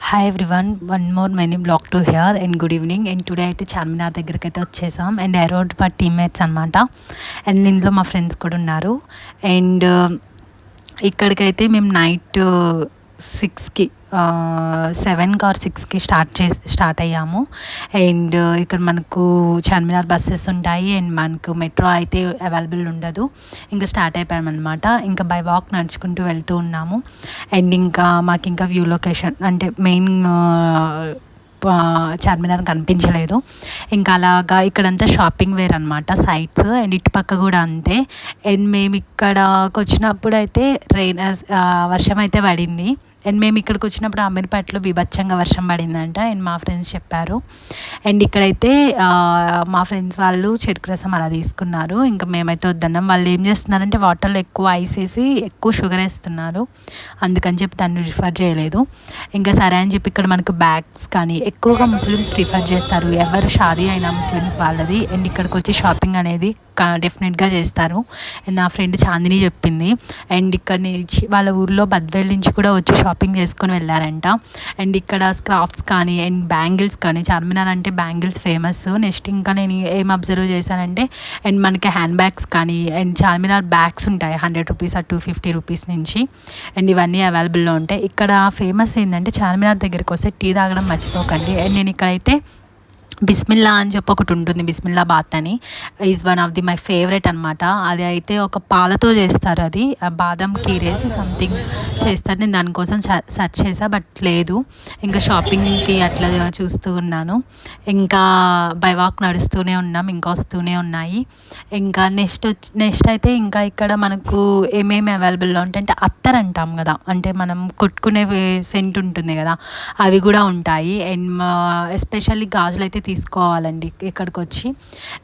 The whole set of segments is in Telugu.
Hi everyone, one more many blog to hear and good evening. And today అయితే చార్మినార్ దగ్గరికి అయితే వచ్చేసాం. అండ్ అరౌండ్ మా టీమ్మేట్స్ అనమాట. అండ్ ఇందులో మా ఫ్రెండ్స్ కూడా ఉన్నారు. అండ్ ఇక్కడికైతే మేము నైట్ 6కి 7కి ఆర్ 6కి స్టార్ట్ అయ్యాము. అండ్ ఇక్కడ మనకు చార్మినార్ బస్సెస్ ఉంటాయి. అండ్ మనకు మెట్రో అయితే అవైలబుల్ ఉండదు. ఇంకా స్టార్ట్ అయిపోయామన్నమాట. ఇంకా బై వాక్ నడుచుకుంటూ వెళ్తూ ఉన్నాము. అండ్ ఇంకా మాకు ఇంకా వ్యూ లొకేషన్ అంటే మెయిన్ చార్మినార్ కనిపించలేదు. ఇంకా అలాగా ఇక్కడంతా షాపింగ్ వేర్ అనమాట సైట్స్. అండ్ ఇటుపక్క కూడా అంతే. అండ్ మేము ఇక్కడకి వచ్చినప్పుడు అయితే వర్షం అయితే పడింది. అండ్ మేము ఇక్కడికి వచ్చినప్పుడు అమీర్పేటలో బీభత్సంగా వర్షం పడిందంట. అండ్ మా ఫ్రెండ్స్ చెప్పారు. అండ్ ఇక్కడైతే మా ఫ్రెండ్స్ వాళ్ళు చెరుకు రసం అలా తీసుకున్నారు. ఇంకా మేమైతే వద్దన్నాం. వాళ్ళు ఏం చేస్తున్నారంటే వాటర్లో ఎక్కువ ఐస్ వేసి ఎక్కువ షుగర్ వేస్తున్నారు. అందుకని చెప్పి దాన్ని రిఫర్ చేయలేదు. ఇంకా సరే అని చెప్పి ఇక్కడ మనకు బ్యాగ్స్ కానీ ఎక్కువగా ముస్లిమ్స్ ప్రిఫర్ చేస్తారు. ఎవరు షాదీ అయినా ముస్లిమ్స్ వాళ్ళది. అండ్ ఇక్కడికి వచ్చి షాపింగ్ అనేది డెఫినెట్గా చేస్తారు. అండ్ నా ఫ్రెండ్ చాందిని చెప్పింది. అండ్ ఇక్కడ నుంచి వాళ్ళ ఊర్లో బద్వేల్ నుంచి కూడా వచ్చి షాపింగ్ చేసుకొని వెళ్ళారంట. అండ్ ఇక్కడ స్క్రాఫ్ట్స్ కానీ అండ్ బ్యాంగిల్స్ కానీ, చార్మినార్ అంటే బ్యాంగిల్స్ ఫేమస్. నెక్స్ట్ ఇంకా నేను ఏం అబ్జర్వ్ చేశానంటే అండ్ మనకి హ్యాండ్ బ్యాగ్స్ కానీ అండ్ చార్మినార్ బ్యాగ్స్ ఉంటాయి 100 రూపీస్ ఆ 250 రూపీస్ నుంచి. అండ్ ఇవన్నీ అవైలబుల్లో ఉంటాయి. ఇక్కడ ఫేమస్ ఏంటంటే చార్మినార్ దగ్గరికి వస్తే టీ తాగడం మర్చిపోకండి. అండ్ నేను ఇక్కడైతే బిస్మిల్లా అని చెప్పి ఒకటి ఉంటుంది, బిస్మిల్లా బాత్ అని. Is one of the my favourite అనమాట. అది అయితే ఒక పాలతో చేస్తారు. అది బాదం కీరేసి సంథింగ్ చేస్తారు. నేను దానికోసం సెర్చ్ చేసా బట్ లేదు. ఇంకా షాపింగ్కి అట్లా చూస్తూ ఉన్నాను. ఇంకా బై వాక్ నడుస్తూనే ఉన్నాం. ఇంకా వస్తూనే ఉన్నాయి. ఇంకా నెక్స్ట్ అయితే ఇంకా ఇక్కడ మనకు ఏమేమి అవైలబుల్లో ఉంటాయి అంటే అత్తర్ అంటాం కదా, అంటే మనం కొట్టుకునే సెంట్ ఉంటుంది కదా, అవి కూడా ఉంటాయి. అండ్ ఎస్పెషల్లీ గాజులు అయితే తీసుకోవాలండి ఇక్కడికి వచ్చి.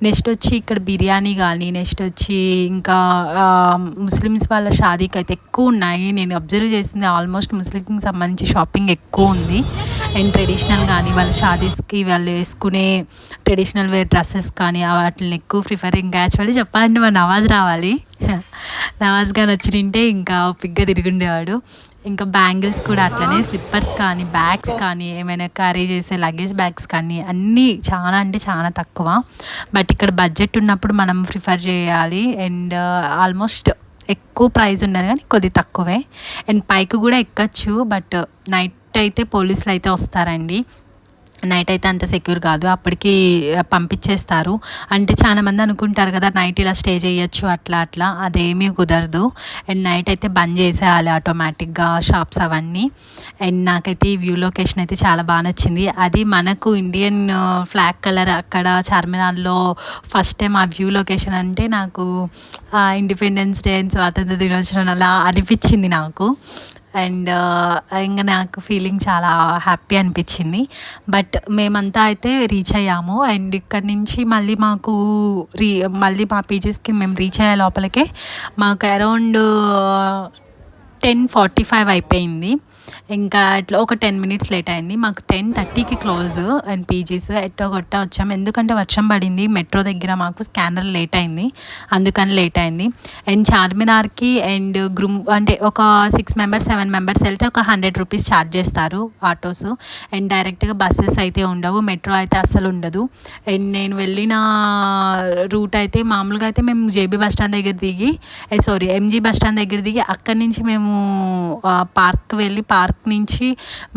నెక్స్ట్ వచ్చి ఇక్కడ బిర్యానీ కానీ, నెక్స్ట్ వచ్చి ఇంకా ముస్లిమ్స్ వాళ్ళ షాదీకి అయితే ఎక్కువ ఉన్నాయి. నేను అబ్జర్వ్ చేసింది ఆల్మోస్ట్ ముస్లింకి సంబంధించి షాపింగ్ ఎక్కువ ఉంది. అండ్ ట్రెడిషనల్ కానీ వాళ్ళ షాదీస్కి వాళ్ళు వేసుకునే ట్రెడిషనల్ వేర్ డ్రెస్సెస్ కానీ వాటిని ఎక్కువ ప్రిఫర్. ఇంకా యాక్చువల్లీ చెప్పాలంటే మా నవాజ్ రావాలి. నవాజ్ గారు వచ్చింటే ఇంకా పిగ్గా తిరుగుండేవాడు. ఇంకా బ్యాంగిల్స్ కూడా అట్లనే, స్లిప్పర్స్ కానీ బ్యాగ్స్ కానీ ఏమైనా క్యారీ చేసే లగేజ్ బ్యాగ్స్ కానీ అన్నీ చాలా అంటే చాలా తక్కువ. బట్ ఇక్కడ బడ్జెట్ ఉన్నప్పుడు మనం ప్రిఫర్ చేయాలి. అండ్ ఆల్మోస్ట్ ఎక్కువ ప్రైస్ ఉండదు కానీ కొద్ది తక్కువే. అండ్ పైకి కూడా ఎక్కచ్చు. బట్ నైట్ అయితే పోలీసులు అయితే వస్తారండి. నైట్ అయితే అంత సెక్యూర్ కాదు, అప్పటికి పంపించేస్తారు. అంటే చాలా మంది అనుకుంటారు కదా నైట్ ఇలా స్టే చేయొచ్చు అట్లా అదేమీ కుదరదు. అండ్ నైట్ అయితే బంద్ చేసేయాలి ఆటోమేటిక్గా షాప్స్ అవన్నీ. అండ్ నాకైతే ఈ వ్యూ లొకేషన్ అయితే చాలా బాగా నచ్చింది. అది మనకు ఇండియన్ ఫ్లాగ్ కలర్ అక్కడ చార్మినార్లో ఫస్ట్ టైం ఆ వ్యూ లొకేషన్ అంటే నాకు ఇండిపెండెన్స్ డే అండ్ స్వాతంత్ర దినోత్సవం అలా అనిపించింది నాకు. అండ్ ఇంకా నాకు ఫీలింగ్ చాలా హ్యాపీ అనిపించింది. బట్ మేమంతా అయితే రీచ్ అయ్యాము. అండ్ ఇక్కడ నుంచి మళ్ళీ మళ్ళీ మా పీజెస్కి మేము రీచ్ అయ్యే లోపలికే మాకు అరౌండ్ 10:45 అయిపోయింది. ఇంకా అట్లా ఒక 10 మినిట్స్ లేట్ అయింది. మాకు 10:30కి క్లోజ్ అండ్ పీజీస్ ఎట్టో గొట్ట వచ్చాము. ఎందుకంటే వర్షం పడింది మెట్రో దగ్గర, మాకు స్కానర్ లేట్ అయింది, అందుకని లేట్ అయింది. అండ్ చార్మినార్కి అండ్ అంటే ఒక 6 మెంబర్స్ 7 మెంబర్స్ వెళ్తే ఒక 100 రూపీస్ ఛార్జ్ చేస్తారు ఆటోస్. అండ్ డైరెక్ట్గా బస్సెస్ అయితే ఉండవు, మెట్రో అయితే అస్సలు ఉండదు. అండ్ నేను వెళ్ళిన రూట్ అయితే మామూలుగా అయితే మేము జేబీ బస్ స్టాండ్ దగ్గర దిగి ఎంజీ బస్ స్టాండ్ దగ్గర దిగి అక్కడి నుంచి మేము పార్క్ వెళ్ళి పార్క్ నుంచి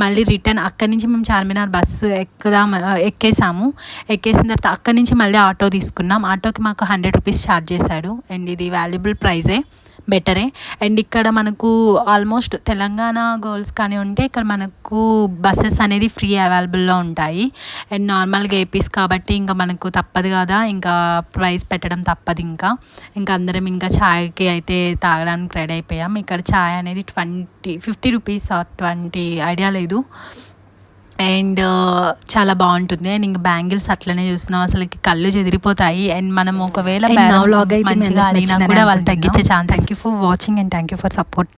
మళ్ళీ రిటర్న్ అక్కడి నుంచి మేము చార్మినార్ బస్సు ఎక్కేసిన తర్వాత అక్కడి నుంచి మళ్ళీ ఆటో తీసుకున్నాం. ఆటోకి మాకు 100 రూపీస్ ఛార్జ్ చేశాడు. అండ్ ఇది వాల్యుబుల్ ప్రైజే, బెటరే. అండ్ ఇక్కడ మనకు ఆల్మోస్ట్ తెలంగాణ గర్ల్స్ కానీ ఉంటే ఇక్కడ మనకు బస్సెస్ అనేది ఫ్రీ అవైలబుల్లో ఉంటాయి. అండ్ నార్మల్గా ఏపీస్ కాబట్టి ఇంకా మనకు తప్పదు కదా, ఇంకా ప్రైస్ పెట్టడం తప్పదు. ఇంకా అందరం ఇంకా ఛాయ్కి అయితే తాగడానికి రెడీ అయిపోయాం. ఇక్కడ ఛాయ్ అనేది 50 రూపీస్ ఆర్ 20 ఐడియా లేదు. అండ్ చాలా బాగుంటుంది. అండ్ ఇంకా బ్యాంగిల్స్ అట్లనే చూస్తున్నాం, అసలుకి కళ్ళు చెదిరిపోతాయి. అండ్ మనం ఒకవేళ మంచిగా అడిగినా కూడా వాళ్ళు తగ్గించే chance. Thank you for watching and thank you for support.